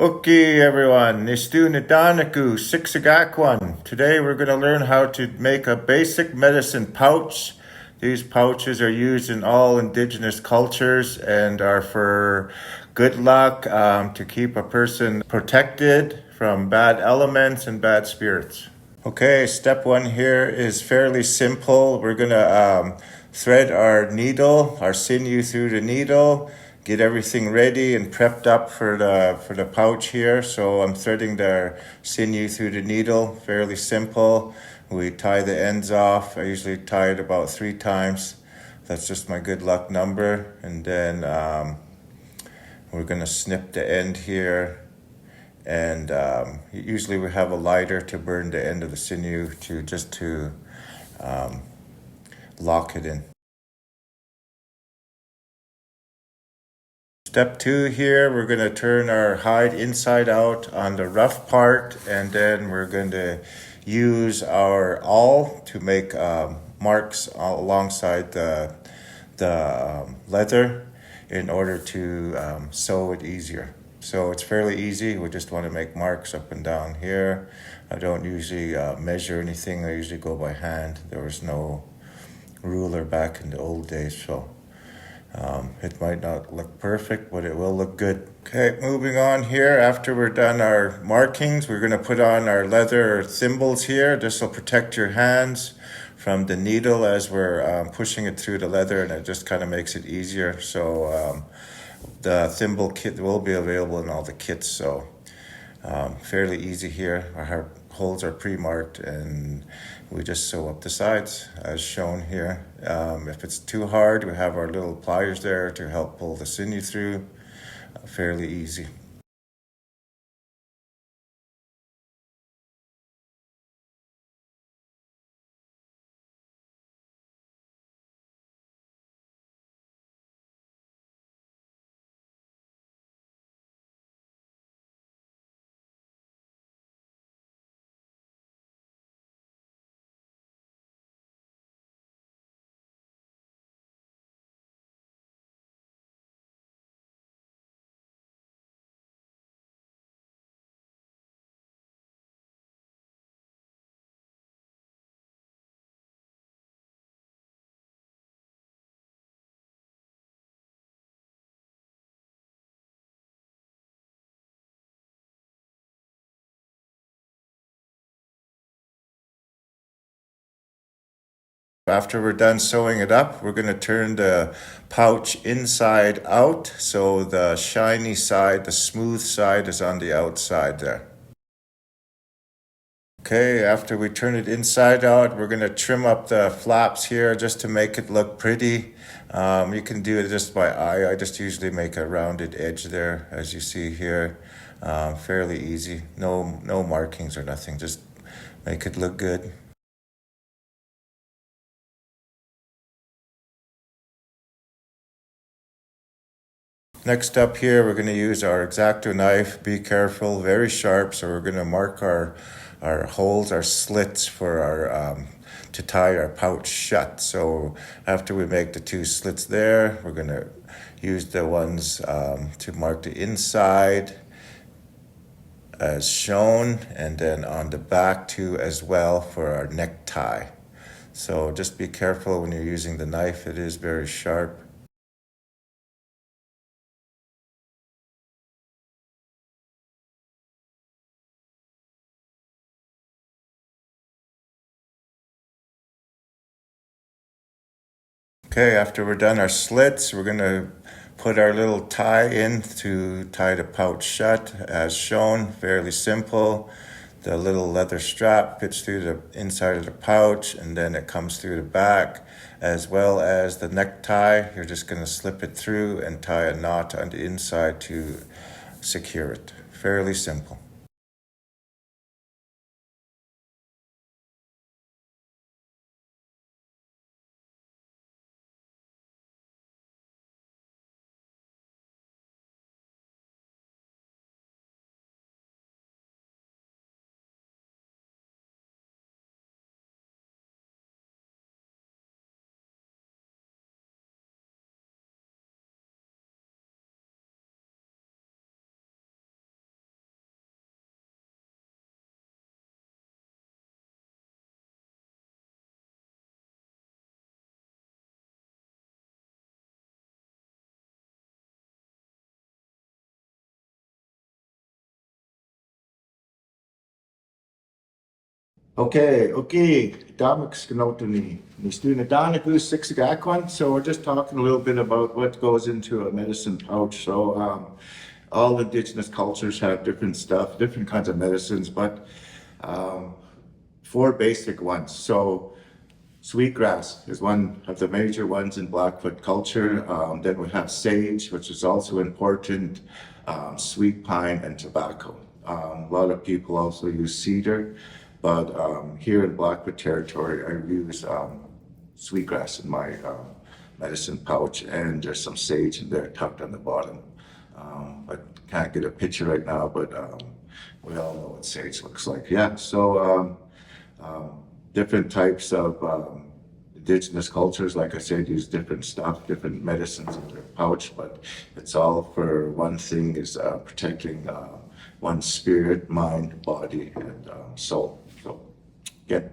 Okay, everyone. Nistu Nadanaku, Siksagakwan. Today we're going to learn how to make a basic medicine pouch. These pouches are used in all indigenous cultures and are for good luck, to keep a person protected from bad elements and bad spirits. Okay, step one here is fairly simple. We're going to thread our needle, our sinew through the needle, get everything ready and prepped up for the pouch here. So I'm threading the sinew through the needle, fairly simple. We tie the ends off. I usually tie it about 3 times. That's just my good luck number. And then we're going to snip the end here. And usually we have a lighter to burn the end of the sinew to lock it in. Step 2 here, we're going to turn our hide inside out on the rough part, and then we're going to use our awl to make marks alongside the leather in order to sew it easier. So it's fairly easy. We just want to make marks up and down here. I don't usually measure anything. I usually go by hand. There was no ruler back in the old days, so it might not look perfect, but it will look good. Okay, moving on here. After we're done our markings, we're going to put on our leather thimbles here. This will protect your hands from the needle as we're pushing it through the leather, and it just kind of makes it easier. So the thimble kit will be available in all the kits, so fairly easy here. Our holes are pre-marked and we just sew up the sides as shown here. If it's too hard, we have our little pliers there to help pull the sinew through. Fairly easy. After we're done sewing it up, we're going to turn the pouch inside out, so the shiny side, the smooth side, is on the outside there. Okay, after we turn it inside out, we're going to trim up the flaps here just to make it look pretty. You can do it just by eye. I just usually make a rounded edge there, as you see here. Fairly easy. No markings or nothing. Just make it look good. Next up here, we're going to use our X-Acto knife. Be careful, very sharp. So we're going to mark our holes, our slits for our to tie our pouch shut. So after we make the 2 slits there, we're going to use the ones to mark the inside as shown, and then on the back too as well for our necktie. So just be careful when you're using the knife. It is very sharp. Okay, after we're done our slits, we're going to put our little tie in to tie the pouch shut as shown. Fairly simple. The little leather strap fits through the inside of the pouch, and then it comes through the back, as well as the necktie. You're just going to slip it through and tie a knot on the inside to secure it. Fairly simple. Okay. Damaks Gnotoni. Mistuna Danaku Sixagakwan. So we're just talking a little bit about what goes into a medicine pouch. So all indigenous cultures have different stuff, different kinds of medicines, but um, four basic ones. So sweetgrass is one of the major ones in Blackfoot culture. Then we have sage, which is also important, sweet pine, and tobacco. A lot of people also use cedar, but here in Blackfoot territory, I use sweetgrass in my medicine pouch, and there's some sage in there tucked on the bottom. I can't get a picture right now, but we all know what sage looks like. Yeah, so different types of indigenous cultures, like I said, use different stuff, different medicines in their pouch, but it's all for one thing, is protecting one's spirit, mind, body, and soul. So again,